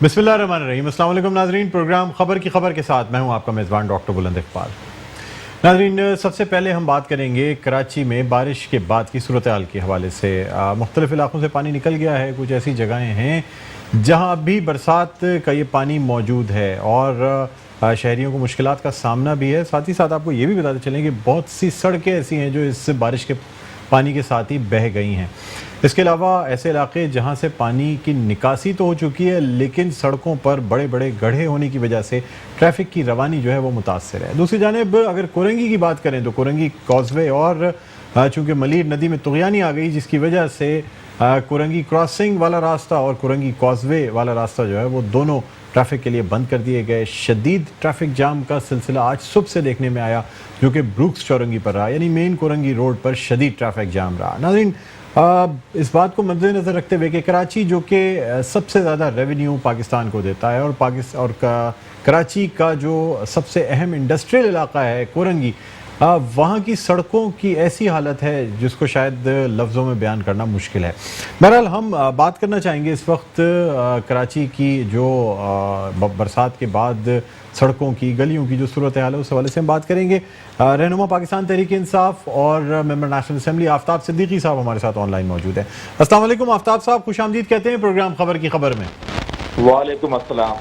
बिस्मिल्लाहिर्रहमानिर्रहीम। अस्सलाम वालेकुम नाज़रीन, प्रोग्राम खबर की खबर के साथ मैं हूं आपका मेज़बान डॉक्टर बुलंद इकबाल। नाज़रीन, सबसे पहले हम बात करेंगे कराची में बारिश के बाद की सूरत हाल के हवाले से। मुख्तलिफ इलाक़ों से पानी निकल गया है, कुछ ऐसी जगहें हैं जहां अब भी बरसात का ये पानी मौजूद है और शहरियों को मुश्किलात का सामना भी है। साथ ही साथ आपको ये भी बताते चलें कि बहुत सी सड़कें ऐसी हैं जो इस बारिश के पानी के साथ ही बह गई हैं। इसके अलावा ऐसे इलाके जहां से पानी की निकासी तो हो चुकी है, लेकिन सड़कों पर बड़े बड़े गड्ढे होने की वजह से ट्रैफिक की रवानी जो है वो मुतासर है। दूसरी जानिब अगर कोरंगी की बात करें तो कोरंगी कॉजवे और चूँकि मलीर नदी में तुग़यानी आ गई, जिसकी वजह से कोरंगी क्रॉसिंग वाला रास्ता और कोरंगी कॉजवे वाला रास्ता जो है वो दोनों ट्रैफिक के लिए बंद कर दिए गए। शदीद ट्रैफिक जाम का सिलसिला आज सुबह से देखने में आया, जो कि ब्रूक्स चौरंगी पर रहा, यानी मेन कोरंगी रोड पर शदीद ट्रैफिक जाम रहा। नाज़रीन, इस बात को मद्देनज़र रखते हुए कि कराची जो कि सबसे ज़्यादा रेवेन्यू पाकिस्तान को देता है और कराची का जो सबसे अहम इंडस्ट्रियल इलाका है कोरंगी, वहाँ की सड़कों की ऐसी हालत है जिसको शायद लफ्ज़ों में बयान करना मुश्किल है। बहरहाल हम बात करना चाहेंगे इस वक्त कराची की जो बरसात के बाद सड़कों की, गलियों की जो सूरत हाल है उस हवाले से हम बात करेंगे। रहनुमा पाकिस्तान तहरीक इंसाफ और member national assembly Aftab Siddiqui साहब हमारे साथ ऑनलाइन मौजूद है। अस्सलाम वालेकुम आफ्ताब साहब, खुश आमदीद कहते हैं प्रोग्राम खबर की खबर में। वालेकुम अस्सलाम।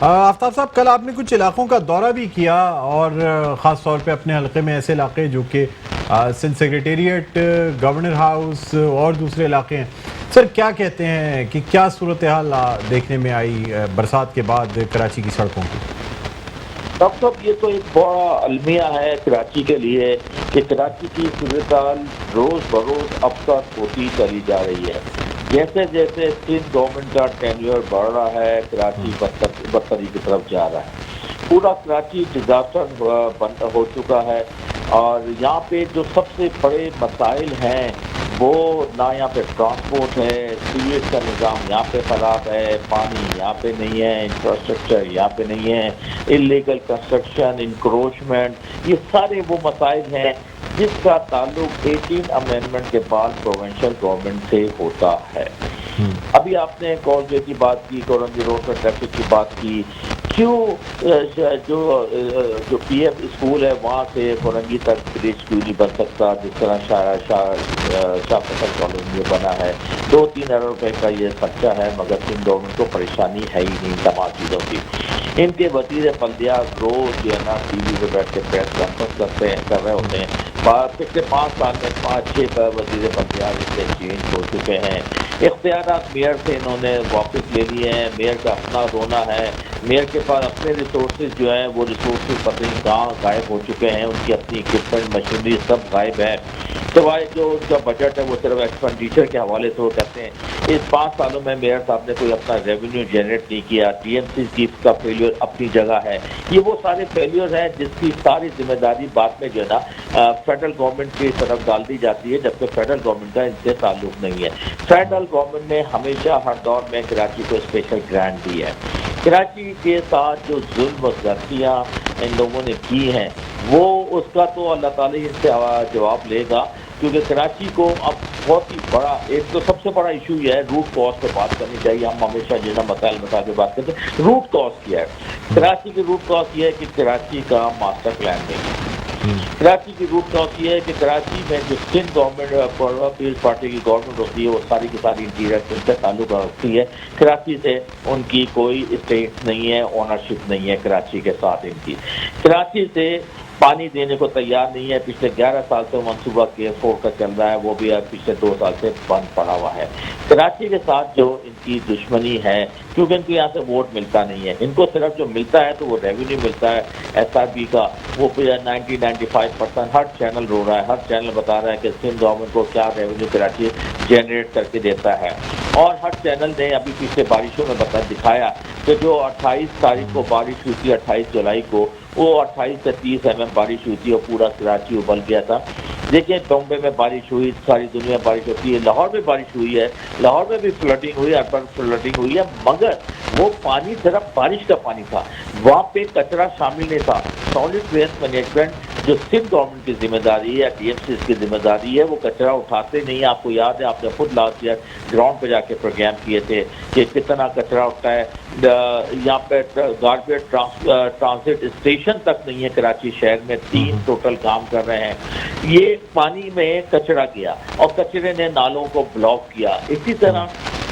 आफ्ताब साहब, कल आपने कुछ इलाकों का दौरा भी किया और ख़ास तौर पे अपने हलके में ऐसे इलाके जो कि सिंध सेक्रेटेरिएट, गवर्नर हाउस और दूसरे इलाके हैं। सर, क्या कहते हैं कि क्या सूरत हाल देखने में आई बरसात के बाद कराची की सड़कों की? डॉक्टर साहब, ये तो एक बड़ा अलमिया है कराची के लिए कि कराची की सूरत हाल रोज़ बरोज़ अबतर होती चली जा रही है। जैसे जैसे सिंध गवर्नमेंट का टेन्योर बढ़ रहा है, कराची बदतरी की तरफ जा रहा है। पूरा कराची डिजास्टर बंद हो चुका है और यहाँ पे जो सबसे बड़े मसाइल हैं वो ना यहाँ पे ट्रांसपोर्ट है, सीवेज का निज़ाम यहाँ पे ख़राब है, पानी यहाँ पे नहीं है, इंफ्रास्ट्रक्चर यहाँ पे नहीं है, इलीगल कंस्ट्रक्शन, इंक्रोचमेंट, ये सारे वो मसाइल हैं जिसका ताल्लुक 18 अमेंडमेंट के बाद प्रोविंशियल गवर्नमेंट से होता है। अभी आपने कॉलवे की बात की, कोरंगी रोड पर ट्रैफिक की बात की। क्यों जो पीएफ स्कूल है वहाँ से कोरंगी तक ब्रिज क्यों नहीं बन सकता, जिस तरह शाह फैसल कॉलोनी में बना है। 2-3 अरब रुपए का ये खर्चा है, मगर सिंध गवर्नमेंट को परेशानी है ही नहीं तमाम चीज़ों की। इनके वज़ीर बल्दियात रोज जो है ना टीवी पे बैठ के प्रेस कॉन्फ्रेंस कर रहे होते हैं। पिछले 5 साल में 5-6 वज़ीर बल्दियात इससे चेंज हो चुके हैं। इख्तियारात मेयर से इन्होंने वापस ले लिए हैं। मेयर का अपना रोना है, मेयर के पास अपने रिसोर्सेज जो हैं वो रिसोर्सेज पता नहीं कहाँ गायब हो चुके हैं। उनकी अपनी इक्विपमेंट, मशीनरी सब गायब है। सिवाय जो उनका बजट है वो सिर्फ एक्सपेंडिचर के हवाले से वो कहते हैं। इस 5 सालों में मेयर साहब ने कोई अपना रेवेन्यू जनरेट नहीं किया। टीएमसी की का फेलियर अपनी जगह है। ये वो सारे फेलियर हैं जिसकी सारी जिम्मेदारी बाद में जो है ना फेडरल गवर्नमेंट की तरफ डाल दी जाती है, जबकि फेडरल गवर्नमेंट का इनसे ताल्लुक नहीं है। फेडरल गवर्नमेंट ने हमेशा हर दौर में कराची को स्पेशल ग्रांट दी है। कराची के साथ जो जुल्म व ज़्यादतियाँ इन लोगों ने की हैं वो उसका तो अल्लाह ताला इनसे जवाब लेगा, क्योंकि कराची को अब बहुत ही बड़ा, एक तो सबसे बड़ा इशू ये है, रूट कॉज पे बात करनी चाहिए। हम हमेशा जितना मसाइल बता के बात करते हैं, रूट कॉज क्या है। कराची की रूट कॉज ये है कि कराची का मास्टर प्लान नहीं है। कराची की रूट कॉज ये है कि कराची में जो सिंध गवर्नमेंट पीपल्स पार्टी की गवर्नमेंट होती है वो सारी की सारी इंटीरियर से उनसे ताल्लुक रखती है। कराची से उनकी कोई स्टेट नहीं है, ओनरशिप नहीं है कराची के साथ इनकी। कराची से पानी देने को तैयार नहीं है। पिछले 11 साल से मनसूबा K4 का चल रहा है, वो भी अब पिछले 2 साल से बंद पड़ा हुआ है। कराची के साथ जो इनकी दुश्मनी है, क्योंकि इनको यहाँ से वोट मिलता नहीं है। इनको सिर्फ जो मिलता है तो वो रेवेन्यू मिलता है SRB का, वो 90-95% हर चैनल रो रहा है। हर चैनल बता रहा है कि सिंध गवर्नमेंट को क्या रेवेन्यू कराची जनरेट करके देता है। और हर चैनल ने अभी पिछले बारिशों में दिखाया कि जो 28 तारीख को बारिश हुई थी, 28 जुलाई को, वो 28 से 30 mm बारिश हुई थी और पूरा कराची उबल गया था। देखिए, बॉम्बे में बारिश हुई, सारी दुनिया में बारिश होती है। लाहौर में बारिश हुई है, लाहौर में भी फ्लडिंग हुई, अर्बन फ्लडिंग हुई है, मगर वो पानी सिर्फ बारिश का पानी था, वहाँ पे कचरा शामिल नहीं था। सॉलिड वेस्ट मैनेजमेंट جو سندھ گورنمنٹ کی ذمہ داری ہے یا DMC کی ذمہ داری ہے، وہ کچرا اٹھاتے نہیں. آپ کو یاد ہے آپ نے خود لاسٹ ایئر گراؤنڈ پہ جا کے پروگرام کیے تھے کہ کتنا کچرا اٹھتا ہے. یہاں پہ گاربیج ٹرانزٹ اسٹیشن تک نہیں ہے کراچی شہر میں، 3 ٹوٹل کام کر رہے ہیں. یہ پانی میں کچرا گیا اور کچرے نے نالوں کو بلاک کیا. اسی طرح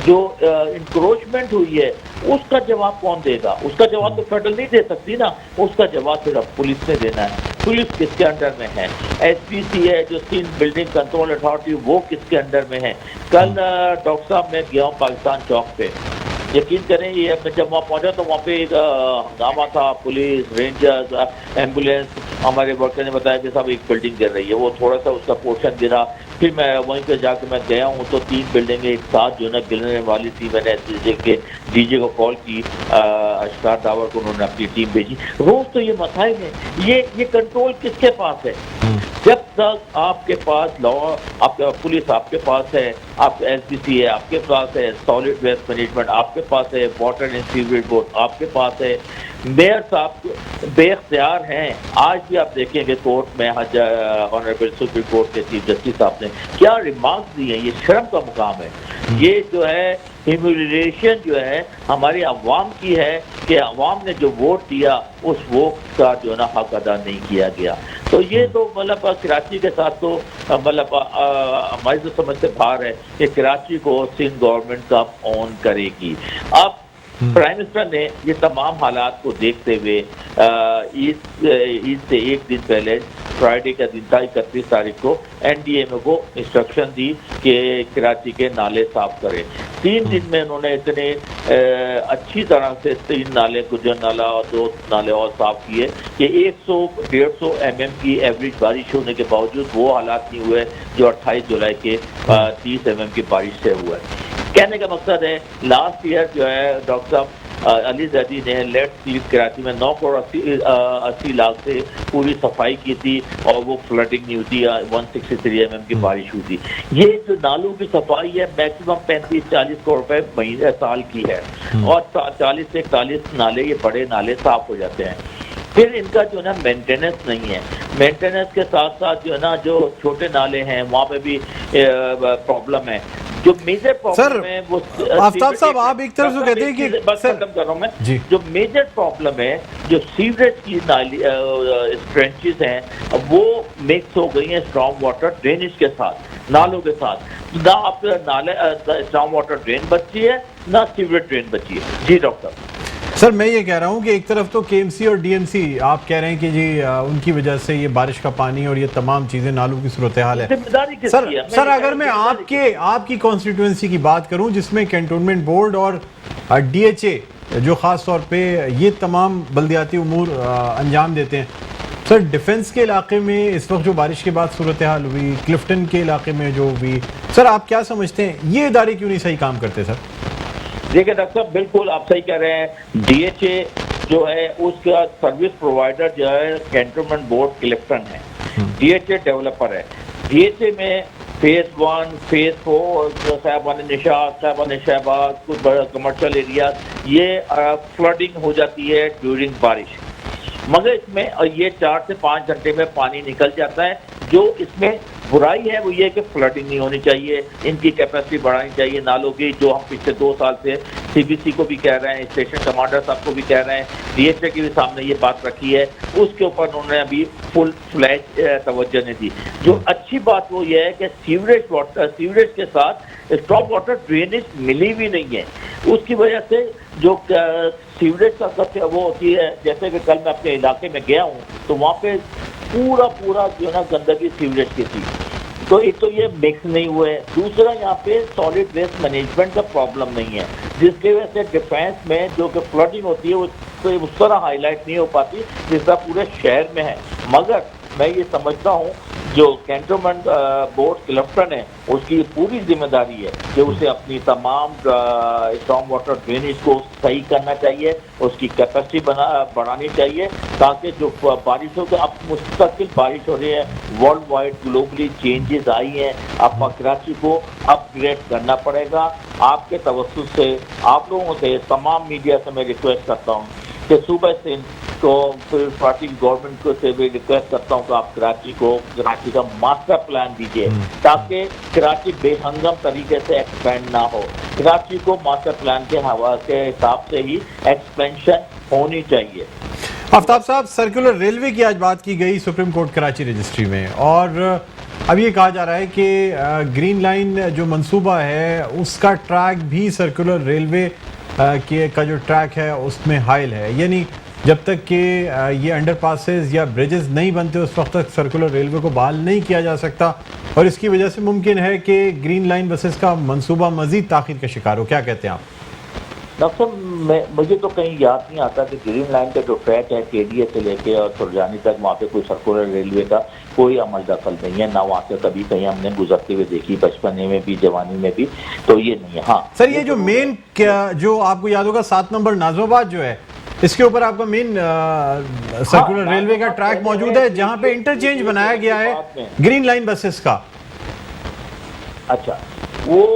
جو انکروچمنٹ ہوئی ہے اس کا جواب کون دے گا؟ اس کا جواب تو فیڈرل نہیں دے سکتی نا، اس کا جواب صرف پولیس نے دینا ہے. پولیس کس کے انڈر میں ہے؟ SPC ہے جو سندھ بلڈنگ کنٹرول اتھارٹی، وہ کس کے انڈر میں ہے؟ کل ڈاکٹر صاحب میں گیا ہوں پاکستان چوک پہ، یقین کریں یہ میں جب وہاں پہنچا تو وہاں پہ ایک ہنگامہ تھا، پولیس، رینجرز، ایمبولینس. ہمارے ورکر نے بتایا کہ صاحب ایک بلڈنگ گر رہی ہے، وہ تھوڑا سا اس کا پورشن گرا. پھر میں وہیں پہ جا کے میں گیا ہوں تو 3 بلڈنگیں ایک ساتھ جو ہے نا گرنے والی تھی. میں نے ڈی جے کو کال کی، اشکار ڈاور کو انہوں نے اپنی ٹیم بھیجی. روز تو یہ مسائل ہیں. یہ کنٹرول کس کے پاس ہے؟ جب تک آپ کے پاس لا، آپ کا پولیس آپ کے پاس ہے، آپ SPC ہے آپ کے پاس ہے، سالڈ ویسٹ مینجمنٹ آپ کے پاس ہے، واٹر اینڈ سیوریج بورڈ آپ کے پاس ہے، میئر صاحب بے اختیار ہیں. آج بھی آپ دیکھیں گے کورٹ میں آنریبل سپریم کورٹ کے چیف جسٹس صاحب نے کیا ریمارکس دی ہیں. یہ شرم کا مقام ہے. یہ جو ہے ہیوملیشن جو ہے ہماری عوام کی ہے کہ عوام نے جو ووٹ دیا اس ووٹ کا جو ہے نا حق ادا نہیں کیا گیا. تو یہ تو مطلب کراچی کے ساتھ تو مطلب ہماری تو سمجھ سے باہر ہے کہ کراچی کو سندھ گورنمنٹ کا اون کرے گی. اب پرائم منسٹر نے یہ تمام حالات کو دیکھتے ہوئے عید سے ایک دن پہلے فرائیڈے کا دن تھا 31 تاریخ کو NDMA کو انسٹرکشن دی کہ کراچی کے نالے صاف کریں. 3 دن میں انہوں نے اتنے اچھی طرح سے 3 نالے، گجر نالا اور 2 نالے اور صاف کیے کہ 100-150 mm کی ایوریج بارش ہونے کے باوجود وہ حالات نہیں ہوئے جو 28 جولائی کے 30 mm کی بارش سے ہوا ہے. کہنے کا مقصد ہے لاسٹ ایئر جو ہے ڈاکٹر صاحب علی زیدی نے لیٹ سیٹ کراچی میں 9 کروڑ 80 لاکھ سے پوری صفائی کی تھی اور وہ فلڈنگ نہیں ہوتی، 163 mm کی بارش ہوئی تھی. یہ جو نالوں کی صفائی ہے میکسیمم 35-40 کروڑ روپے مہینے سال کی ہے اور 40 سے 41 نالے یہ بڑے نالے صاف ہو جاتے ہیں. پھر ان کا جو ہے نا مینٹیننس نہیں ہے. مینٹیننس کے ساتھ ساتھ جو ہے نا جو چھوٹے نالے ہیں وہاں پہ بھی پرابلم ہے. جو میجر پرابلم ہے وہ آفتاب صاحب آپ ایک طرف سے کہتے ہیں کہ بس ختم کر رہا ہوں میں. جو میجر پرابلم ہے جو سیوریج کی نالی ٹرینچز ہیں وہ مکس ہو گئی ہیں اسٹرانگ واٹر ڈرینیج کے ساتھ، نالوں کے ساتھ. نہ آپ نالے اسٹرانگ واٹر ڈرین بچی ہے نہ سیوریج ڈرین بچی ہے. جی ڈاکٹر سر میں یہ کہہ رہا ہوں کہ ایک طرف تو KMC اور DMC آپ کہہ رہے ہیں کہ جی ان کی وجہ سے یہ بارش کا پانی اور یہ تمام چیزیں نالوں کی صورتحال ہے. سر اگر میں آپ کی کانسٹیٹوئنسی کی بات کروں جس میں کینٹونمنٹ بورڈ اور DHA جو خاص طور پہ یہ تمام بلدیاتی امور انجام دیتے ہیں، سر ڈیفنس کے علاقے میں اس وقت جو بارش کے بعد صورتحال ہوئی، کلفٹن کے علاقے میں جو ہوئی، سر آپ کیا سمجھتے ہیں یہ ادارے کیوں نہیں صحیح کام کرتے؟ سر دیکھیں ڈاکٹر صاحب بالکل آپ صحیح کہہ رہے ہیں. DHA جو ہے اس کا سروس پرووائڈر جو ہے کینٹونمنٹ بورڈ کلفٹن ہے. DHA ڈیولپر ہے. DHA میں فیز 1 فیز 4 صاحبان نشاط، صاحبان شہباز، کچھ بڑا کمرشل ایریاز یہ فلڈنگ ہو جاتی ہے ڈیورنگ بارش. مگر اس میں یہ 4 سے 5 گھنٹے میں پانی نکل جاتا ہے. جو اس میں برائی ہے وہ یہ کہ فلڈنگ نہیں ہونی چاہیے، ان کی کیپیسٹی بڑھانی چاہیے نالوں کی، جو ہم پچھلے 2 سال سے CBC کو بھی کہہ رہے ہیں، اسٹیشن کمانڈر صاحب کو بھی کہہ رہے ہیں، DHA کے بھی سامنے یہ بات رکھی ہے. اس کے اوپر انہوں نے ابھی فل فلیج توجہ نہیں دی. جو اچھی بات وہ یہ ہے کہ سیوریج کے ساتھ اسٹاپ واٹر ڈرینیج ملی بھی نہیں ہے. اس کی وجہ سے جو سیوریج کا سب وہ ہوتی ہے، جیسے کہ کل میں اپنے علاقے میں گیا ہوں تو وہاں پہ پورا جو ہے نا گندگی سیوریج کی تھی. تو ایک تو یہ مکس نہیں ہوئے، دوسرا یہاں پہ سالڈ ویسٹ مینجمنٹ کا پرابلم نہیں ہے جس کی وجہ سے ڈیفینس میں جو کہ فلڈنگ ہوتی ہے وہ اس طرح ہائی لائٹ نہیں ہو پاتی جس طرح پورے شہر میں ہے. مگر میں یہ سمجھتا ہوں جو کینٹونمنٹ بورڈ کلفٹن ہے اس کی پوری ذمہ داری ہے کہ اسے اپنی تمام اسٹرانگ واٹر ڈرینیج کو صحیح کرنا چاہیے، اس کی کیپیسٹی بڑھانی چاہیے تاکہ جو بارشوں کے اب مستقل بارش ہو رہی ہے، ورلڈ وائڈ گلوبلی چینجز آئی ہیں. اب کراچی کو اپ گریڈ کرنا پڑے گا. آپ کے توسط سے آپ لوگوں سے تمام میڈیا سے میں ریکویسٹ کرتا ہوں کہ صوبہ سندھ تو پھر پارٹی گورنمنٹ کو سے بھی ریکویسٹ کرتا ہوں کہ آپ کراچی کا ماسٹر پلان دیجیے تاکہ کراچی بے ہنگم طریقے سے ایکسپینڈ نہ ہو. کراچی کو ماسٹر پلان کے حساب سے ہی ایکسپینشن ہونی چاہیے. آفتاب صاحب، سرکولر ریلوے کی آج بات کی گئی سپریم کورٹ کراچی رجسٹری میں، اور اب یہ کہا جا رہا ہے کہ گرین لائن جو منصوبہ ہے اس کا ٹریک بھی سرکولر ریلوے کا جو ٹریک ہے اس میں حائل ہے، یعنی جب تک کہ یہ انڈر پاسز یا بریجز نہیں بنتے اس وقت تک سرکولر ریلوے کو بحال نہیں کیا جا سکتا، اور اس کی وجہ سے ممکن ہے کہ گرین لائن بسز کا منصوبہ مزید تاخیر کا شکار ہو. کیا کہتے ہیں آپ؟ ڈاکٹر صاحب، مجھے تو کہیں یاد نہیں آتا کہ گرین لائن کا جو ٹریک ہے KDA سے لے کے اور سرجانی تک وہاں پہ کوئی سرکولر ریلوے کا کوئی عمل دخل نہیں ہے، نہ وہاں سے کبھی کہیں ہم نے گزرتے ہوئے دیکھی، بچپنے میں بھی جوانی میں بھی، تو یہ نہیں ہے. ہاں سر، یہ جو مین جو آپ کو یاد ہوگا 7 نمبر نازم آباد جو ہے، اس کے اوپر آپ کا مین سرکولر ریلوے کا ٹریک موجود ہے جہاں پہ انٹرچینج بنایا گیا ہے گرین لائن بسز کا. اچھا، وہ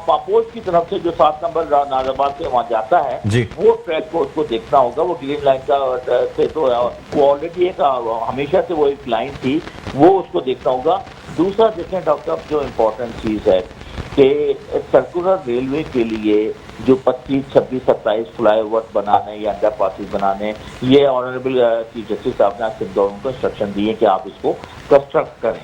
پاپوش کی طرف سے جو 7 نمبر نازم آباد سے وہاں جاتا ہے جی، وہ ٹریک کو اس کو دیکھنا ہوگا. وہ گرین لائن کا سے تو وہ آلریڈی ایک ہمیشہ سے وہ ایک لائن تھی، وہ اس کو دیکھنا ہوگا. دوسرا دیکھیں ڈاکٹر صاحب، جو امپورٹنٹ چیز ہے کہ سرکولر ریلوے کے لیے جو 25, 26, 27 فلائی اوور بنانے یا انڈر پاسز بنانے، یہ آنریبل چیف جسٹس صاحب نے سندھ گورنمنٹ کو انسٹرکشن دی ہے کہ آپ اس کو کنسٹرکٹ کریں.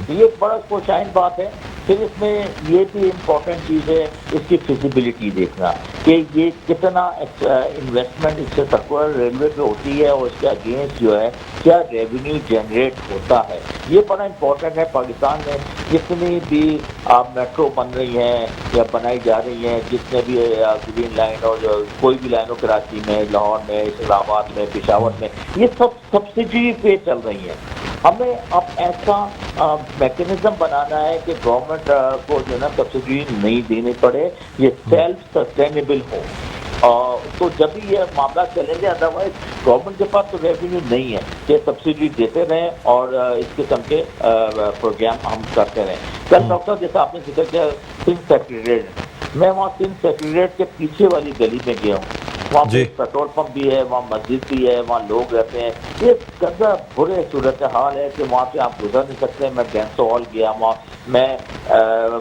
یہ ایک بڑا کوشائن بات ہے. پھر اس میں یہ بھی امپورٹنٹ چیز ہے اس کی فیزیبلٹی دیکھنا کہ یہ کتنا انویسٹمنٹ اس سے سرکولر ریلوے پہ ہوتی ہے اور اس کے اگینسٹ جو ہے کیا ریونیو جنریٹ ہوتا ہے. یہ بڑا امپورٹنٹ ہے. پاکستان میں جتنی بھی میٹرو بن رہی ہیں یا بنائی جا رہی ہیں، جتنے بھی گرین لائن اور کوئی بھی لائن ہو، کراچی میں، لاہور میں، اسلام آباد میں، پشاور میں، یہ سب سبسڈی پہ چل رہی ہیں. ہمیں اب ایسا میکینزم بنانا ہے کہ گورنمنٹ کو جو ہے نا سبسڈی نہیں دینی پڑے، یہ سیلف سسٹینیبل ہو. تو جب بھی یہ معاملہ چلیں گے، ادروائز گورنمنٹ کے پاس تو ریونیو نہیں ہے کہ سبسڈی دیتے رہیں اور اس قسم کے پروگرام ہم کرتے رہیں. کل ڈاکٹر جیسا آپ نے ذکر کیا سندھ سیکریٹریٹ، میں وہاں سندھ سیکریٹریٹ کے پیچھے والی گلی میں گیا ہوں. وہاں پہ پیٹرول پمپ بھی ہے، وہاں مسجد بھی ہے، وہاں لوگ رہتے ہیں. یہ گندہ برے صورتحال ہے کہ وہاں پہ آپ گزر نہیں سکتے. میں ڈینسو ہال گیا، وہاں میں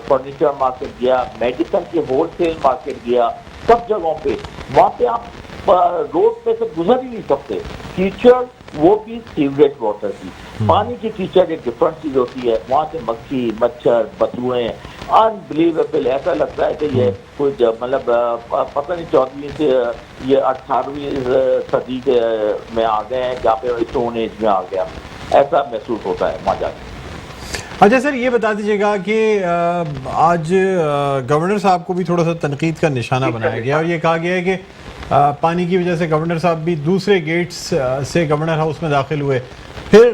فرنیچر مارکیٹ گیا، میڈیکل کی ہول سیل مارکیٹ گیا، سب جگہوں پہ وہاں پہ آپ روڈ پہ سے گزر ہی نہیں سکتے. کیچڑ، وہ بھی سیوریج واٹر کی، پانی کی کیچڑ ایک ڈفرنٹ چیز ہوتی ہے. وہاں سے مکھی، مچھر، بدبوئیں، انبلیویبل. ایسا لگتا ہے کہ یہ کوئی مطلب پتہ نہیں 14ویں سے یہ 18ویں صدی کے میں آ گئے ہیں، جہاں پہ اسٹون ایج میں آ گیا، ایسا محسوس ہوتا ہے وہاں جا کے. اچھا سر، یہ بتا دیجیے گا کہ آج گورنر صاحب کو بھی تھوڑا سا تنقید کا نشانہ بنایا گیا اور یہ کہا گیا ہے کہ پانی کی وجہ سے گورنر صاحب بھی دوسرے گیٹس سے گورنر ہاؤس میں داخل ہوئے. پھر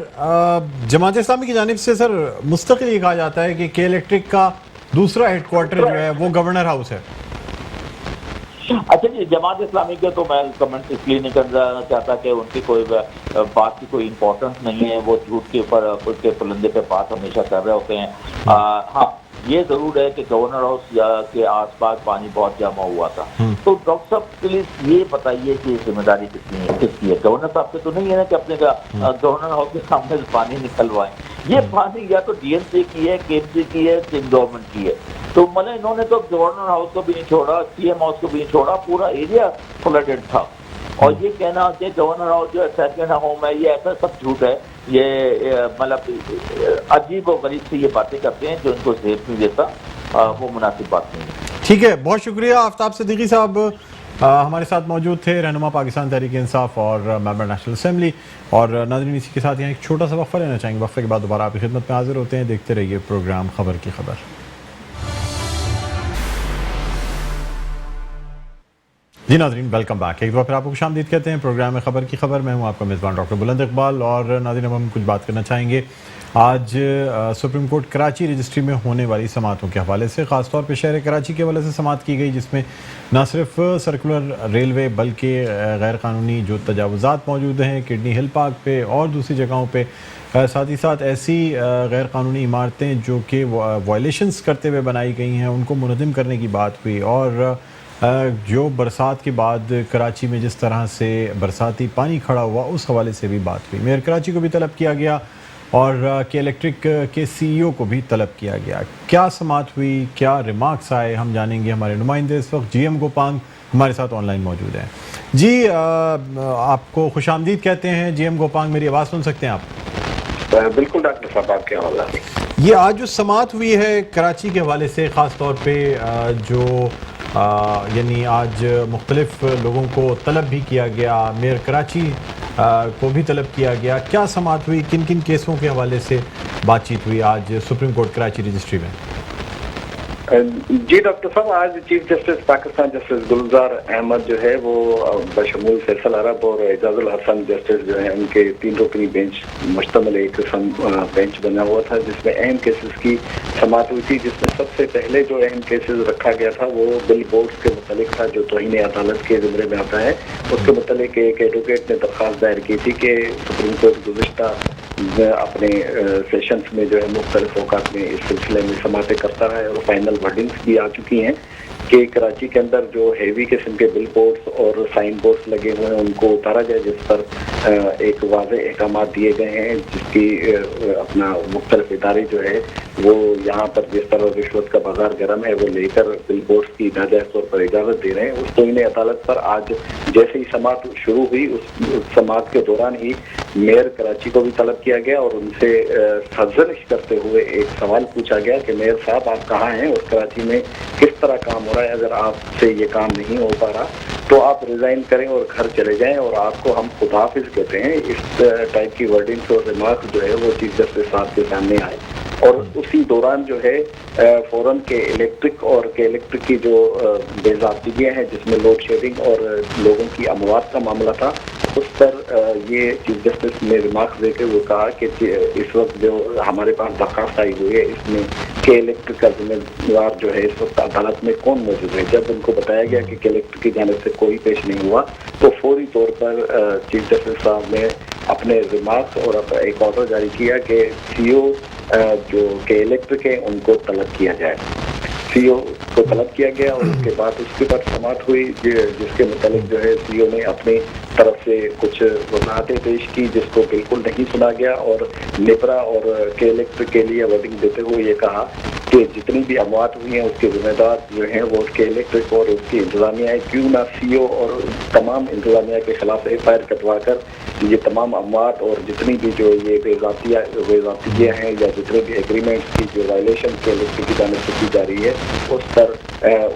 جماعت اسلامی کی جانب سے سر مستقل یہ کہا جاتا ہے کہ کے الیکٹرک کا دوسرا ہیڈ کوارٹر جو ہے وہ گورنر ہاؤس ہے. اچھا جی، جماعت اسلامی کے تو میں کمنٹ اس لیے نہیں کرنا چاہتا کہ ان کی کوئی بات کی کوئی امپورٹنس نہیں ہے. وہ جھوٹ کے اوپر اس کے پلندے پہ بات ہمیشہ کر رہے ہوتے ہیں. ہاں، یہ ضرور ہے کہ گورنر ہاؤس کے آس پاس پانی بہت جمع ہوا تھا. تو ڈاکٹر صاحب پلیز یہ بتائیے کہ ذمہ داری کس کی ہے؟ گورنر صاحب سے تو نہیں ہے نا کہ اپنے گورنر ہاؤس کے سامنے سے پانی نکلوائیں. یہ پانی یا تو DMC کی ہے، KMC کی ہے، سندھ گورنمنٹ کی ہے. تو مطلب انہوں نے تو گورنر ہاؤس کو بھی نہیں چھوڑا، CM ہاؤس کو بھی نہیں چھوڑا، پورا ایریا فلڈڈ تھا. اور یہ کہنا کہ گورنر ہاؤس جو ہے سیکنڈ ہوم ہے، یہ ایسا سب جھوٹ ہے. یہ مطلب عجیب و غریب سے یہ باتیں کرتے ہیں جو ان کو زیب نہیں دیتا. وہ مناسب بات نہیں ہے. ٹھیک ہے، بہت شکریہ. آفتاب صدیقی صاحب ہمارے ساتھ موجود تھے، رہنما پاکستان تحریک انصاف اور ممبر نیشنل اسمبلی. اور ناظرین، اسی کے ساتھ یہاں ایک چھوٹا سا وقفہ لینا چاہیں گے. وقفے کے بعد دوبارہ آپ کی خدمت میں حاضر ہوتے ہیں. دیکھتے رہیے پروگرام خبر کی خبر. جی ناظرین، ویلکم بیک. ایک بار پھر آپ کو خوش آمدید کہتے ہیں پروگرام خبر کی خبر. میں ہوں آپ کا میزبان ڈاکٹر بلند اقبال. اور ناظرین، اب ہم کچھ بات کرنا چاہیں گے آج سپریم کورٹ کراچی رجسٹری میں ہونے والی سماعتوں کے حوالے سے. خاص طور پہ شہر کراچی کے حوالے سے سماعت کی گئی، جس میں نہ صرف سرکولر ریلوے بلکہ غیر قانونی جو تجاوزات موجود ہیں کڈنی ہل پارک پہ اور دوسری جگہوں پہ، ساتھ ہی ساتھ ایسی غیر قانونی عمارتیں جو کہ وائلیشنز کرتے ہوئے بنائی گئی ہیں ان کو منہدم کرنے کی بات ہوئی. اور जो बरसात के बाद कराची में जिस तरह से बरसाती पानी खड़ा हुआ, उस हवाले से भी बात हुई। मेयर कराची को भी तलब किया गया और के इलेक्ट्रिक के CEO को भी तलब किया गया। क्या समाअत हुई, क्या रिमार्क्स आए, हम जानेंगे। हमारे नुमाइंदे इस वक्त GM गोपांग हमारे साथ ऑनलाइन मौजूद हैं। जी, आपको खुशामदीद कहते हैं। GM गोपांग, मेरी आवाज़ सुन सकते हैं आप? बिल्कुल डॉक्टर साहब, आपके हवाला। ये आज जो समाअत हुई है कराची के हवाले से, ख़ास तौर पे जो यानी आज मुख्तलिफ लोगों को तलब भी किया गया, मेयर कराची को भी तलब किया गया, क्या समाअत हुई, किन किन केसों के हवाले से बातचीत हुई आज सुप्रीम कोर्ट कराची रजिस्ट्री में? जी डॉक्टर साहब, आज चीफ जस्टिस पाकिस्तान जस्टिस गुलजार अहमद जो है वो बशमूल फैसल अरब और एजाजुल हसन जस्टिस जो है, उनके 3 रुकनी बेंच मुश्तमिल एक बेंच बना हुआ था, जिसमें अहम केसेस की समाअत हुई थी। जिसमें सबसे पहले जो अहम केसेस रखा गया था वो बिल बोर्ड्स के मुतालिक था, जो तौहीन अदालत के ज़िम्मे में आता है। उसके मुतालिक एक एडवोकेट ने दरख्वास्त दायर की थी कि सुप्रीम कोर्ट गुज़िश्ता अपने सेशंस में जो है मुख्तलिफ औकात में इस सिलसिले में समाअतें करता है और फाइनल वर्डिंग्स भी आ चुकी हैं कि कराची के अंदर जो हैवी किस्म के बिल बोर्ड्स और साइन बोर्ड्स लगे हुए हैं उनको उतारा जाए, जिस पर एक वाज़ेह अहकामात दिए गए हैं, जिसकी अपना मुख्तलिफ इदारे जो है वो यहाँ पर जिस तरह रिश्वत का बाजार गर्म है वो लेकर बिल बोर्ड्स की नाजायज़ तौर पर इजाज़त दे रहे हैं। उस तौहीन अदालत पर आज जैसे ही समाअत शुरू हुई, उस समाअत के दौरान ही मेयर कराची को भी तलब किया गया और उनसे सर्जनिश करते हुए एक सवाल पूछा गया कि मेयर साहब आप कहाँ हैं और कराची में किस तरह काम हो रहा है? अगर आपसे ये काम नहीं हो पा रहा तो आप रिज़ाइन करें और घर चले जाएं और आपको हम खुदाफिज कहते हैं। इस टाइप की वर्डिंग्स और रिमार्क जो है वो चीफ जस्टिस साहब के सामने आए और उसी दौरान जो है फौरन के इलेक्ट्रिक की जो बेज़ाब्तियाँ हैं, जिसमें लोड शेडिंग और लोगों की अमवात का मामला था, उस पर ये चीफ जस्टिस ने रिमार्क देकर वो कहा कि इस वक्त जो हमारे पास दरखास्त आई हुई है इसमें के इलेक्ट्रिक का जिम्मेदार जो है इस वक्त अदालत में कौन मौजूद है। जब उनको बताया गया कि इलेक्ट्रिक की जानिब से कोई पेश नहीं हुआ तो फौरी तौर पर चीफ जस्टिस साहब ने अपने रिमार्क्स और एक ऑर्डर जारी किया कि CEO जो के इलेक्ट्रिक है उनको तलब किया जाए। CEO को तलब किया गया और उसके बाद समाअत हुई, जिसके मुतालिक जो है CEO ने अपनी तरफ से कुछ वजाहतें पेश की, जिसको बिल्कुल नहीं सुना गया और निपरा और के इलेक्ट्रिक के लिए वर्डिंग देते हुए ये कहा कि जितनी भी अमवात हुई हैं उसके जिम्मेदार जो हैं वो के इलेक्ट्रिक और उसकी इंतजामिया है, क्यों ना CEO और तमाम इंतजामिया के खिलाफ FIR कटवा कर ये तमाम अमवात और जितनी भी जो ये बेज़ाब्तियाँ हैं या जितने भी एग्रीमेंट्स की जो वायलेशन के इलेक्ट्रिक की जानिब से की जा रही है उस पर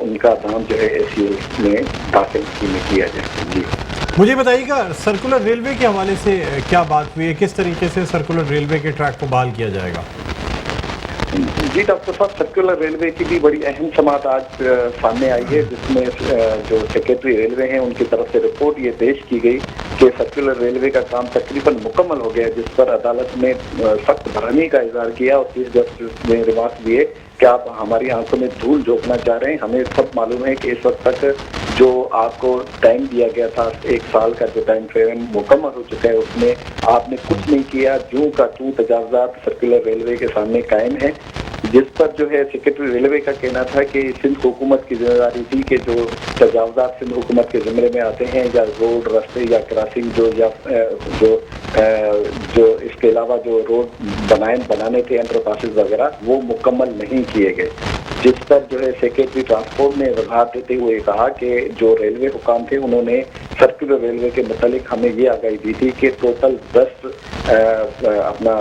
उनका नाम जो है ACL में दाखिल किया जाए। जी मुझे बताइएगा, सर्कुलर रेलवे के हवाले से क्या बात हुई है, किस तरीके से सर्कुलर रेलवे के ट्रैक को बहाल किया जाएगा? जी डॉक्टर साहब, सर्कुलर रेलवे की भी बड़ी अहम समाअत आज सामने आई है, जिसमें जो सेक्रेटरी रेलवे हैं उनकी तरफ से रिपोर्ट ये पेश की गई कि सर्कुलर रेलवे का काम तकरीबन मुकम्मल हो गया, जिस पर अदालत ने सख्त बरहमी का इजहार किया और चीफ जस्टिस ने रिमार्क दिए कि आप हमारी आंखों में धूल झोंकना चाह रहे हैं। हमें सब मालूम है कि इस वक्त तक जो आपको टाइम दिया गया था 1 साल का जो टाइम फ्रेम मुकम्मल हो चुका है, उसमें आपने कुछ नहीं किया। जूं का तू तजावजात सर्कुलर रेलवे के सामने कायम है, जिस पर जो है सेक्रेटरी रेलवे का कहना था कि सिंध हुकूमत की जिम्मेदारी थी कि जो तजावजात सिंध हुकूमत के ज़िम्मे में आते हैं या रोड रास्ते या क्रॉसिंग जो इसके अलावा जो रोड बनाने थे अंडरपासेस वगैरह वो मुकम्मल नहीं किए गए, जिस पर जो है सेक्रेटरी ट्रांसपोर्ट ने वजाहत देते हुए कहा कि जो रेलवे हुकाम थे उन्होंने सर्कुलर रेलवे के मुतालिक हमें ये आगाही दी थी कि टोटल 10 अपना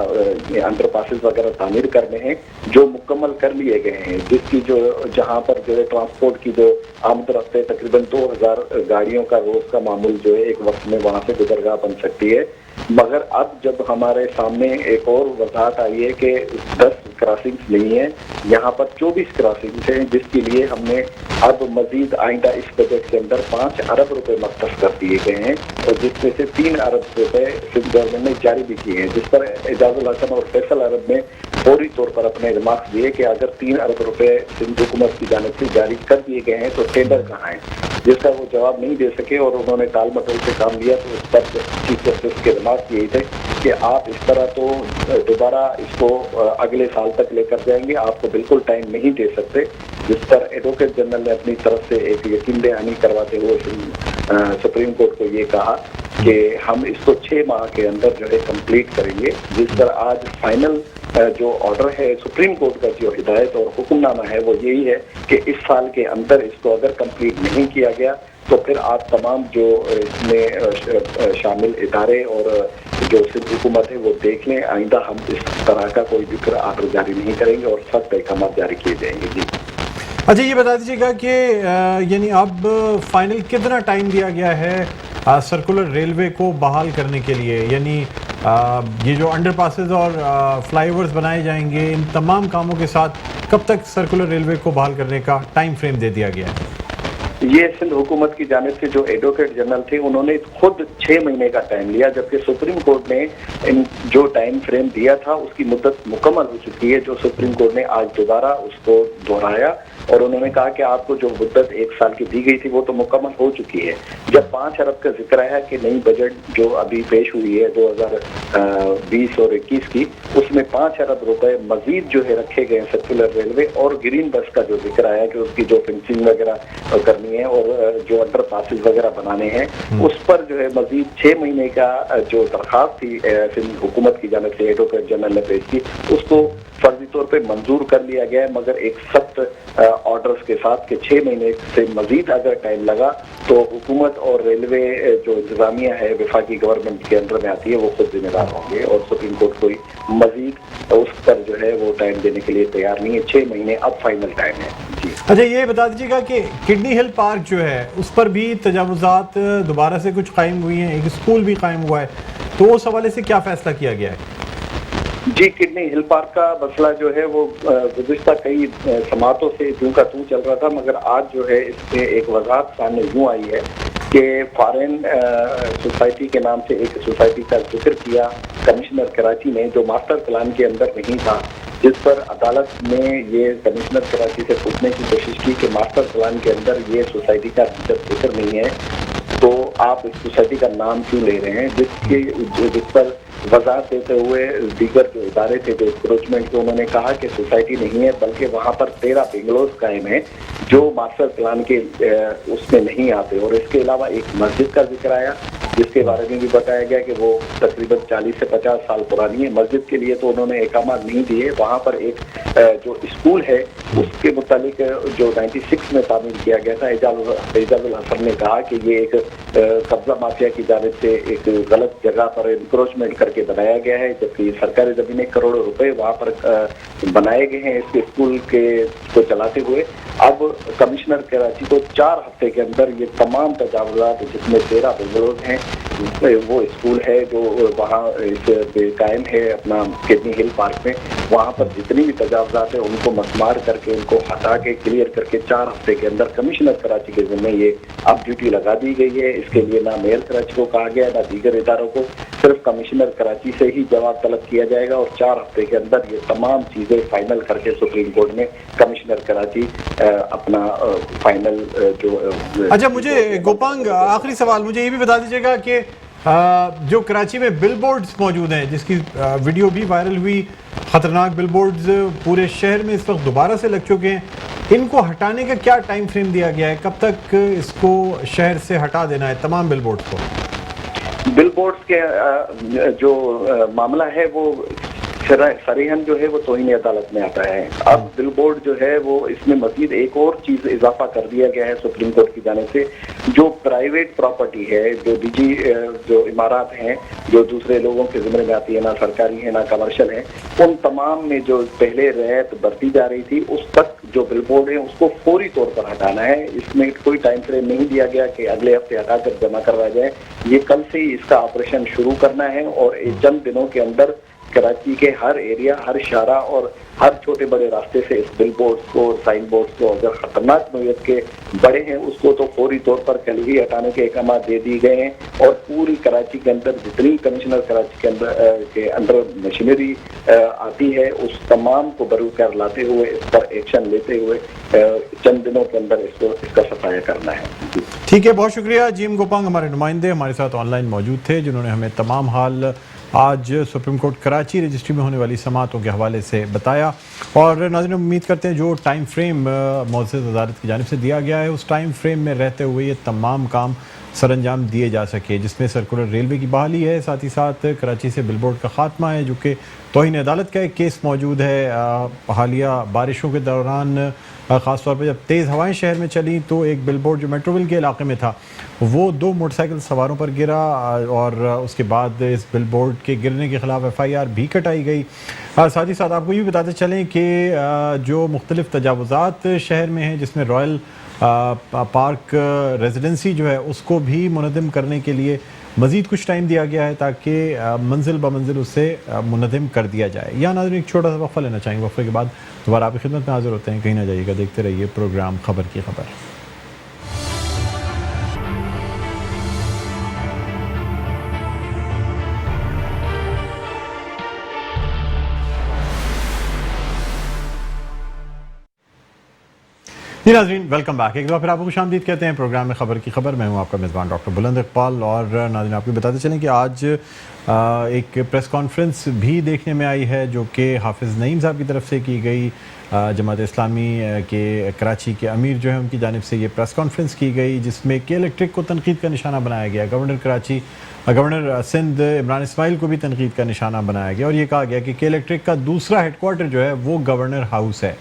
अंडरपासेस वगैरह तामीर करने हैं जो मुकम्मल कर लिए गए हैं, जिसकी जो जहाँ पर जो है ट्रांसपोर्ट की जो आमद रफ्त है तकरीबन 2000 गाड़ियों का रोज़ का मामूल जो है एक वक्त में वहाँ से गुजरगाह बन सकती है। मगर अब जब हमारे सामने एक और वजाहत आई है कि 10 क्रॉसिंग्स नहीं है, यहाँ पर 24 क्रॉसिंग्स हैं, जिसके लिए हमने अब मजीद आइंदा इस बजट के अंदर 5 अरब रुपए मख्तस कर दिए गए हैं और जिसमें से 3 अरब रुपए सिंध गवर्नमेंट ने जारी भी किए हैं, जिस पर एजाजुल हसन और फैसल अरब ने फौरी तौर पर अपने रिमार्क्स दिए कि अगर 3 अरब रुपए सिंध हुकूमत की जानिब से जारी कर दिए गए हैं तो टेंडर कहाँ है, जिसका वो जवाब नहीं दे सके और उन्होंने टाल मटोल से काम लिया। तो उस पर चीफ जस्टिस के रिमार्क्स यही थे کہ آپ اس طرح تو دوبارہ اس کو اگلے سال تک لے کر جائیں گے، آپ کو بالکل ٹائم نہیں دے سکتے، جس پر ایڈوکیٹ جنرل نے اپنی طرف سے ایک یقین دہانی کرواتے ہوئے سپریم کورٹ کو یہ کہا کہ ہم اس کو 6 ماہ کے اندر جو ہے کمپلیٹ کریں گے، جس پر آج فائنل جو آرڈر ہے سپریم کورٹ کا جو ہدایت اور حکم نامہ ہے وہ یہی ہے کہ اس سال کے اندر اس کو اگر کمپلیٹ نہیں کیا گیا تو پھر آپ تمام جو اس میں شامل ادارے اور جو سندھ حکومت ہے وہ دیکھ لیں، آئندہ ہم اس طرح کا کوئی بھی آرڈر جاری نہیں کریں گے اور سخت احکامات جاری کیے جائیں گے۔ جی اچھا، یہ بتا دیجیے گا کہ یعنی اب فائنل کتنا ٹائم دیا گیا ہے سرکولر ریلوے کو بحال کرنے کے لیے؟ یعنی یہ جو انڈر پاسز اور فلائی اوورز بنائے جائیں گے، ان تمام کاموں کے ساتھ کب تک سرکولر ریلوے کو بحال کرنے کا ٹائم فریم دے دیا گیا ہے؟ یہ سندھ حکومت کی جانب سے جو ایڈوکیٹ جنرل تھے انہوں نے خود 6 مہینے کا ٹائم لیا، جبکہ سپریم کورٹ نے جو ٹائم فریم دیا تھا اس کی مدت مکمل ہو چکی ہے، جو سپریم کورٹ نے آج دوبارہ اس کو دہرایا اور انہوں نے کہا کہ آپ کو جو مدت 1 سال کی دی گئی تھی وہ تو مکمل ہو چکی ہے۔ جب 5 ارب کا ذکر آیا کہ نئی بجٹ جو ابھی پیش ہوئی ہے 2020 اور 21 کی، اس میں 5 ارب روپے مزید جو ہے رکھے گئے ہیں سرکولر ریلوے اور گرین بس کا جو ذکر آیا کہ اس کی جو فنسنگ وغیرہ کرنی ہے اور جو انڈر پاسز وغیرہ بنانے ہیں، اس پر جو ہے مزید 6 مہینے کا جو درخواست تھی سندھ حکومت کی جانب سے ایڈوکیٹ جنرل نے پیش کی، اس کو فرضی طور پہ منظور کر لیا گیا ہے، مگر ایک سخت آرڈرز کے ساتھ کہ 6 مہینے سے مزید اگر ٹائم لگا تو حکومت اور ریلوے جو انتظامیہ ہے وفاقی گورنمنٹ کے انڈر میں آتی ہے وہ خود ذمہ دار ہوں گے، اور سپریم کورٹ کوئی مزید اس پر جو ہے وہ ٹائم دینے کے لیے تیار نہیں ہے۔ 6 مہینے اب فائنل ٹائم ہے۔ جی اچھا، یہ بتا دیجیے گا کہ کڈنی ہل پارک جو ہے اس پر بھی تجاوزات دوبارہ سے کچھ قائم ہوئی ہیں، ایک اسکول بھی قائم ہوا ہے، تو اس حوالے سے کیا فیصلہ کیا گیا ہے؟ جی، کڈنی ہل پارک کا مسئلہ جو ہے وہ گزشتہ کئی سماعتوں سے توں کا توں چل رہا تھا، مگر آج جو ہے اس پہ ایک وضاحت سامنے یوں آئی ہے کہ فارن سوسائٹی کے نام سے ایک سوسائٹی کا ذکر کیا کمشنر کراچی نے، جو ماسٹر پلان کے اندر نہیں تھا، جس پر عدالت نے یہ کمشنر کراچی سے پوچھنے کی کوشش کی کہ ماسٹر پلان کے اندر یہ سوسائٹی کا ذکر نہیں ہے تو آپ اس سوسائٹی کا نام کیوں لے رہے ہیں، جس پر وضاحت دیتے ہوئے دیگر جو ادارے تھے جو انکروچمنٹ کے، انہوں نے کہا کہ سوسائٹی نہیں ہے بلکہ وہاں پر 13 بنگلوز قائم ہیں جو ماسٹر پلان کے اس میں نہیں آتے، اور اس کے علاوہ ایک مسجد کا ذکر آیا جس کے بارے میں بھی بتایا گیا کہ وہ تقریباً 40 سے 50 سال پرانی ہے۔ مسجد کے لیے تو انہوں نے احکامات نہیں دیے، وہاں پر ایک جو اسکول ہے اس کے متعلق جو 96 میں تعمیر کیا گیا تھا، اعجاز الحسن نے کہا کہ یہ ایک قبضہ مافیا کی جانب سے ایک غلط جگہ پر انکروچمنٹ کر کے بنایا گیا ہے، جبکہ سرکاری زمینیں کروڑوں روپے وہاں پر بنائے گئے ہیں اس اسکول کو چلاتے ہوئے۔ اب کمشنر کراچی کو 4 ہفتے کے اندر یہ تمام تجاوزات، جس میں 13 بنگلوز ہیں، وہ اسکول ہے جو وہاں قائم ہے اپنا کڈنی ہل پارک میں، وہاں پر جتنی بھی تجاوزات ہیں ان کو مسمار کر کے ان کو ہٹا کے کلیئر کر کے 4 ہفتے کے اندر کمشنر کراچی کے ذمہ یہ اب ڈیوٹی لگا دی گئی ہے۔ اس کے لیے نہ میئر کراچی کو کہا گیا نہ دیگر اداروں کو، صرف کمشنر کراچی سے ہی جواب طلب کیا جائے گا اور 4 ہفتے کے اندر یہ تمام چیزیں فائنل کر کے سپریم کورٹ میں کمشنر کراچی اپنا فائنل جو۔ اچھا، مجھے گوپانگ آخری سوال، مجھے یہ بھی بتا دیجیے گا کہ جو کراچی میں بل بورڈز موجود ہیں جس کی ویڈیو بھی وائرل ہوئی، خطرناک بل بورڈز پورے شہر میں اس وقت دوبارہ سے لگ چکے ہیں، ان کو ہٹانے کا کیا ٹائم فریم دیا گیا ہے؟ کب تک اس کو شہر سے ہٹا دینا ہے تمام بل بورڈز کو؟ بل بورڈز کے جو معاملہ ہے وہ صریحاً جو ہے وہ توہین عدالت میں آتا ہے۔ اب بل بورڈ جو ہے وہ اس میں مزید ایک اور چیز اضافہ کر دیا گیا ہے سپریم کورٹ کی جانب سے، جو پرائیویٹ پراپرٹی ہے، جو نجی جو عمارات ہیں جو دوسرے لوگوں کے ذمہ میں آتی ہے، نہ سرکاری ہیں نہ کمرشل ہیں، ان تمام میں جو پہلے رعایت برتی جا رہی تھی اس تک جو بل بورڈ ہیں اس کو فوری طور پر ہٹانا ہے۔ اس میں کوئی ٹائم فریم نہیں دیا گیا کہ اگلے ہفتے ہٹا کر جمع کروایا جائے، یہ کل سے ہی اس کا آپریشن شروع کرنا ہے اور چند دنوں کے اندر کراچی کے ہر ایریا، ہر شارع اور ہر چھوٹے بڑے راستے سے اس بل بورڈز کو، سائن بورڈز کو اگر خطرناک نوعیت کے بڑے ہیں اس کو تو فوری طور پر کل ہی ہٹانے کے احکامات دے دیے گئے ہیں، اور پوری کراچی کے اندر جتنی کمشنر کراچی کے اندر مشینری آتی ہے اس تمام کو بروکار لاتے ہوئے اس پر ایکشن لیتے ہوئے چند دنوں کے اندر اس کا صفایا کرنا ہے۔ ٹھیک ہے، بہت شکریہ۔ جیم گوپانگ ہمارے نمائندے ہمارے ساتھ آن لائن موجود تھے جنہوں نے ہمیں تمام حال आज सुप्रीम कोर्ट कराची रजिस्ट्री में होने वाली समाअतों के हवाले से बताया। और नाज़रीन, उम्मीद करते हैं जो टाइम फ्रेम मुअज़्ज़ज़ वज़ारत की जानिब से दिया गया है उस टाइम फ्रेम में रहते हुए ये तमाम काम सर अंजाम दिए जा सके, जिसमें सर्कुलर रेलवे की बहाली है, साथ ही साथ कराची से बिलबोर्ड का खात्मा है, जो कि तौहीन अदालत का एक केस मौजूद है। हालिया बारिशों के दौरान ख़ास तौर पर जब तेज़ हवाएं शहर में चली तो एक बिलबोर्ड जो मेट्रोविल के इलाके में था वो 2 मोटरसाइकिल सवारों पर गिरा और उसके बाद इस बिलबोर्ड के गिरने के ख़िलाफ़ FIR भी कटाई गई। साथ ही साथ आपको ये भी बताते चलें कि जो मुख्तलिफ़ तजावुज़ात शहर में हैं, जिसमें रॉयल पार्क रेजिडेंसी जो है उसको भी मुनज़्ज़म करने के लिए मज़ीद कुछ टाइम दिया गया है ताकि मंजिल ब मंजिल उससे मुनज़्ज़म कर दिया जाए। यहाँ नाज़रीन एक छोटा सा वक्फ़ा लेना चाहेंगे, वक्फ़े के बाद दोबारा आपकी खिदमत में हाज़िर होते हैं। कहीं ना जाइएगा, देखते रहिए प्रोग्राम खबर की खबर। जी नाज़रीन, वेलकम बैक। एक बार फिर आपको खुशामदीद कहते हैं प्रोग्राम में खबर की खबर। मैं हूं आपका मेज़बान डॉक्टर बुलंद इकबाल। और नाज़रीन, आपको बताते चलें कि आज एक प्रेस कॉन्फ्रेंस भी देखने में आई है जो कि हाफिज़ नईम साहब की तरफ से की गई। जमात इस्लामी के कराची के अमीर जो है उनकी जानिब से ये प्रेस कॉन्फ्रेंस की गई, जिसमें के इलेक्ट्रिक को तनकीद का निशाना बनाया गया। गवर्नर सिंध इमरान इस्माइल को भी तनकीद का निशाना बनाया गया और ये कहा गया कि के इलेक्ट्रिक का दूसरा हेडक्वार्टर जो है वो गवर्नर हाउस है।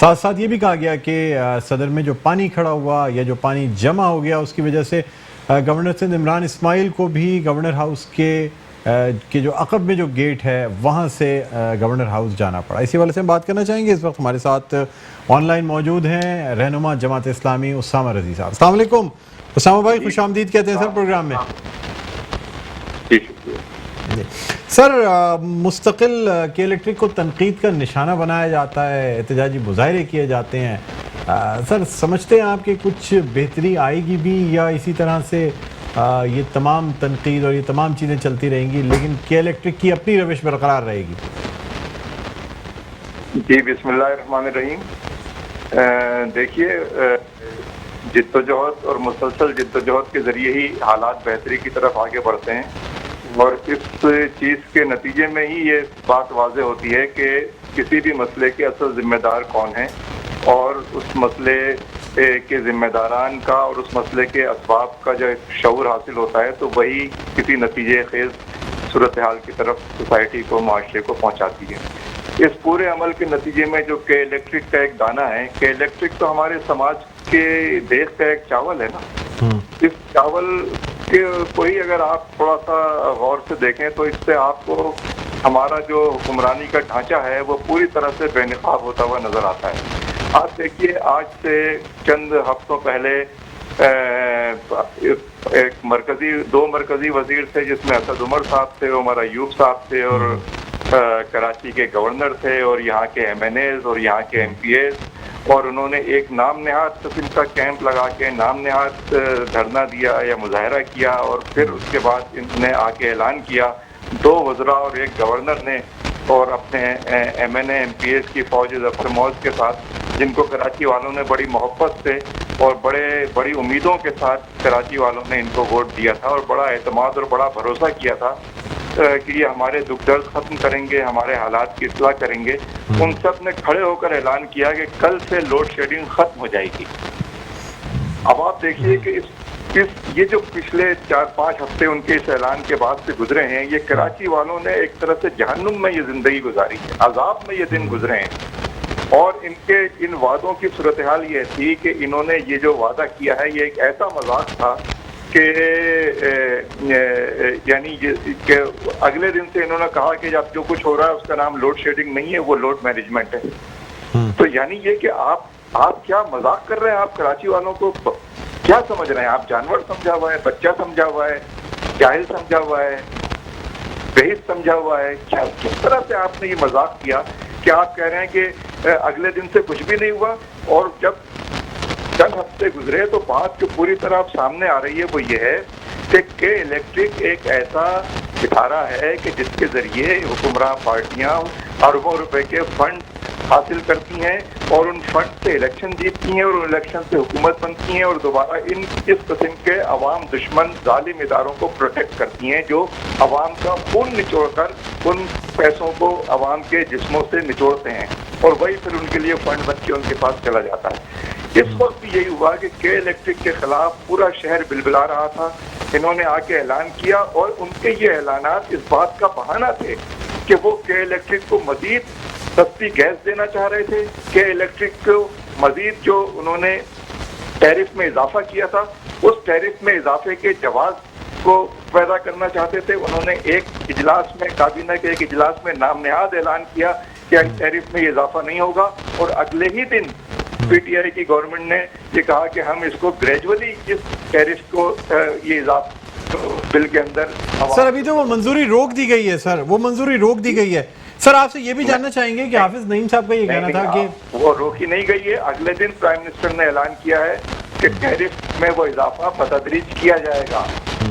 साथ साथ ये भी कहा गया कि सदर में जो पानी खड़ा हुआ या जो पानी जमा हो गया उसकी वजह से गवर्नर सिंध इमरान इस्माइल को भी गवर्नर हाउस के जो अकब में जो गेट है वहाँ से गवर्नर हाउस जाना पड़ा। इसी वाले से हम बात करना चाहेंगे। इस वक्त हमारे साथ ऑनलाइन मौजूद हैं रहनुमा जमात इस्लामी उसामा रज़ी साहब। अस्सलाम वालेकुम उसामा भाई, खुशामदीद कहते हैं सर प्रोग्राम में। सर, मुस्तकिल के इलेक्ट्रिक को तनकीद का निशाना बनाया जाता है, एहतजाजी मुजाहरे किए जाते हैं। सर, समझते हैं आप कि कुछ बेहतरी आएगी भी या इसी तरह से ये तमाम तनकीद और ये तमाम चीज़ें चलती रहेंगी लेकिन के इलेक्ट्रिक की अपनी रविश बरकरार रहेगी? जी, बिस्मिल्लाहिर्रहमानिर्रहीम। देखिए, जिद्दोजहद और मुसलसल जिद्दोजहद के ज़रिए ही हालात बेहतरी की तरफ आगे बढ़ते हैं और इस चीज़ के नतीजे में ही ये बात वाज़ेह होती है कि किसी भी मसले के असल ज़िम्मेदार कौन है और उस मसले के ज़िम्मेदारान का और उस मसले के असबाब का जो शऊर हासिल होता है तो वही किसी नतीजे खेज़ सूरत हाल की तरफ सोसाइटी को, माशरे को पहुँचाती है। इस पूरे अमल के नतीजे में जो के इलेक्ट्रिक का एक दाना है, के इलेक्ट्रिक तो हमारे समाज के देश का एक चावल है ना। इस चावल के कोई अगर आप थोड़ा सा गौर से देखें तो इससे आपको हमारा जो हुक्मरानी का ढांचा है वो पूरी तरह से बेनकाब होता हुआ नजर आता है। आप देखिए, आज से चंद हफ्तों पहले दो मरकजी वजीर थे जिसमें असद उमर साहब थे, उमर अयूब साहब थे और कराची के गवर्नर थे और यहाँ के MNAs और यहाँ के MPAs, और उन्होंने एक नाम नहाद किस्म का कैंप लगा के नाम नहाद धरना दिया या मुजाहरा किया और फिर उसके बाद इन्होंने आके ऐलान किया 2 वज़रा और एक गवर्नर ने और अपने MNA MPAs की फौज ज़फ़र मौज के साथ, जिनको कराची वालों ने बड़ी मोहब्बत से और बड़ी उम्मीदों के साथ कराची वालों ने इनको वोट दिया था और बड़ा एतमाद और बड़ा भरोसा किया था कि ये हमारे दुख दर्द ख़त्म करेंगे, हमारे हालात की इस्लाह करेंगे। उन सब ने खड़े होकर ऐलान किया कि कल से लोड शेडिंग ख़त्म हो जाएगी। अब आप देखिए कि ये जो पिछले 4-5 हफ्ते उनके इस ऐलान के बाद से गुजरे हैं, ये कराची वालों ने एक तरह से जहन्नुम में ये ज़िंदगी गुजारी है, अजाब में ये दिन गुजरे हैं। और इनके इन वादों की सूरत हाल ये थी कि इन्होंने ये जो वादा किया है ये एक ऐसा मजाक था कि यानी कि अगले दिन से इन्होंने कहा कि अब जो कुछ हो रहा है उसका नाम लोड शेडिंग नहीं है, वो लोड मैनेजमेंट है। तो यानी ये कि आप क्या मजाक कर रहे हैं? आप कराची वालों को क्या समझ रहे हैं? आप जानवर समझा हुआ है, बच्चा समझा हुआ है, जाहिल समझा हुआ है, बेहिस समझा हुआ है? क्या किस तरह से आपने ये मजाक किया कि आप कह रहे हैं कि अगले दिन से कुछ भी नहीं हुआ? और जब चंद हफ्ते गुजरे तो बात जो पूरी तरह सामने आ रही है वो ये है कि के इलेक्ट्रिक एक ऐसा इदारा है कि जिसके जरिए हुक्मरान पार्टियां अरबों रुपए के फंड हासिल करती हैं और उन फंड से इलेक्शन जीतती हैं और उन इलेक्शन से हुकूमत बनती हैं और दोबारा इस किस्म के अवाम दुश्मन जालिम इदारों को प्रोटेक्ट करती हैं जो अवाम का खून निचोड़ कर उन पैसों को अवाम के जिस्मों से निचोड़ते हैं और वही फिर उनके लिए फंड बन के उनके पास चला जाता है। इस वक्त भी यही हुआ कि के इलेक्ट्रिक के खिलाफ पूरा शहर बिलबिला रहा था। इन्होंने आके ऐलान किया और उनके ये ऐलानात इस बात का बहाना थे कि वो के इलेक्ट्रिक को मजीद सस्ती गैस देना चाह रहे थे, के इलेक्ट्रिक को मजीद जो उन्होंने टैरिफ में इजाफा किया था उस टैरिफ में इजाफे के जवाब को पैदा करना चाहते थे। उन्होंने एक इजलास में, काबीना के एक इजलास में नामनहाद ऐलान किया कि टैरिफ में ये इजाफा नहीं होगा और अगले ही दिन पीटीआई की गवर्नमेंट ने ये कहा कि हम इसको ग्रेजुअली इस टैरिफ को ये इजाफा बिल के अंदर। सर अभी तो वो मंजूरी रोक दी गई है सर, वो मंजूरी रोक दी गई है। सर आपसे ये भी जानना चाहेंगे कि हाफिज नईम साहब का ये कहना था कि वो रोकी नहीं गई है। अगले दिन प्राइम मिनिस्टर ने ऐलान किया है कि टैरिफ में वो इजाफा बतदरीज किया जाएगा।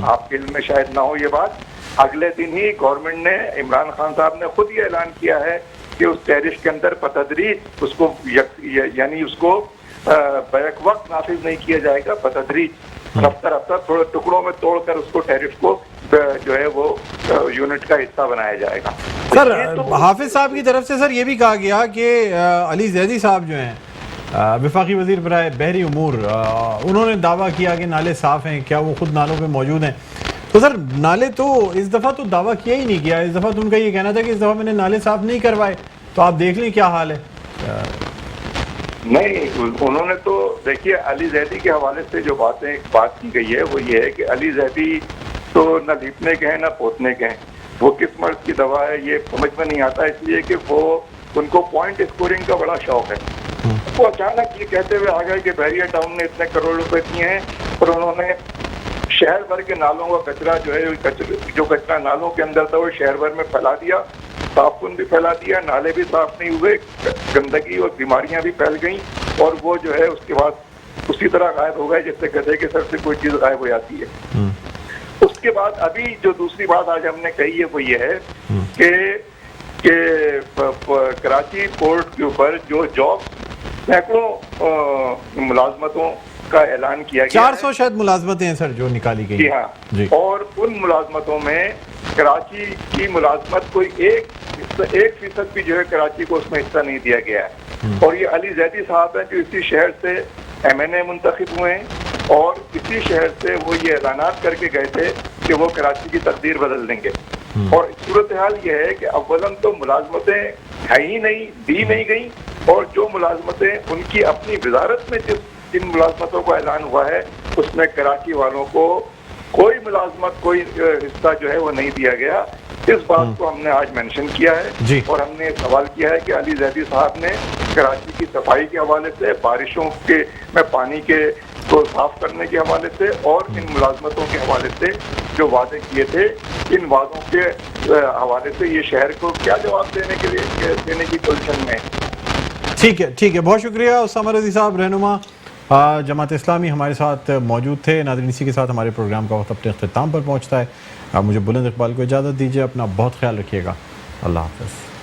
आपके इल्म में शायद ना हो ये बात। अगले दिन ही गवर्नमेंट ने, इमरान खान साहब ने खुद ये ऐलान किया है कि उस टैरिफ के अंदर बतदरीज उसको यानी उसको बैक वक्त नाफिज नहीं किया जाएगा, बतदरीज रफ्ता रफ्ता थोड़े टुकड़ों में तोड़कर उसको टैरिफ को जो है वो यूनिट का हिस्सा बनाया जाएगा। सर हाफिज साहब की तरफ से सर ये भी कहा गया कि अली जैदी साहब जो हैं वफाकी वजीर बराए बहरी उमूर, उन्होंने दावा किया कि नाले साफ़ हैं। क्या वो खुद नालों पे मौजूद हैं? तो सर नाले तो इस दफ़ा तो दावा किया ही नहीं किया। इस दफ़ा तो उनका ये कहना था कि इस दफ़ा मैंने नाले साफ़ नहीं करवाए। तो आप देख लें क्या हाल है। नहीं, उन्होंने तो देखिए अली जैदी के हवाले से जो बात की गई है वो ये है कि अली जैदी तो न लीपने के हैं न पोतने के हैं। वो किस मर्ज की दवा है ये समझ में नहीं आता, इसलिए कि वो उनको पॉइंट स्कोरिंग का बड़ा शौक है। वो अचानक ये कहते हुए आ गए कि बहरिया टाउन ने इतने करोड़ रुपए दिए हैं और उन्होंने शहर भर के नालों का कचरा जो है जो कचरा नालों के अंदर था वो शहर भर में फैला दिया, ताफुन भी फैला दिया, नाले भी साफ नहीं हुए, गंदगी और बीमारियां भी फैल गई और वो जो है उसके बाद उसी तरह गायब हो गए जैसे गधे के सर से कोई चीज गायब हो जाती है। उसके बाद अभी जो दूसरी बात आज हमने कही है वो ये है कि कराची पोर्ट के ऊपर जो जॉब सैकड़ों मुलाजमतों का ऐलान किया गया 400 शायद मुलाजमतें हैं सर जो निकाली गई। जी हाँ जी। और उन मुलाजमतों में कराची की मुलाजमत कोई 1% भी जो है कराची को उसमें हिस्सा नहीं दिया गया है। और ये अली जैदी साहब हैं जो इसी शहर से MNA मुंतखब हुए हैं और इसी शहर से वो ये ऐलानात करके गए थे कि वो कराची की तकदीर बदल देंगे। और सूरत हाल ये है कि अव्वलन तो मुलाजमतें है ही नहीं, दी नहीं गई और जो मुलाजमतें उनकी अपनी वजारत में जिन मुलाजमतों का ऐलान हुआ है उसमें कराची वालों को कोई मुलाजमत, कोई हिस्सा जो है वो नहीं दिया गया। इस बात को हमने आज मेंशन किया है और हमने सवाल किया है कि अली जैदी साहब ने कराची की सफाई के हवाले से, बारिशों के में पानी के को साफ करने के हवाले से और इन मुलाजमतों के हवाले से जो वादे किए थे, इन वादों के हवाले से ये शहर को क्या जवाब देने की पोजीशन में। ठीक है, बहुत शुक्रिया उसामा रज़ी साहब, रहनुमा जमात इस्लामी हमारे साथ मौजूद थे। नाज़रीन इसी के साथ हमारे प्रोग्राम का वक्त अपने अख्ताम पर पहुँचता है। आप मुझे बुलंद इकबाल को इजाज़त दीजिए। अपना बहुत ख्याल रखिएगा। अल्लाह हाफ़िज़।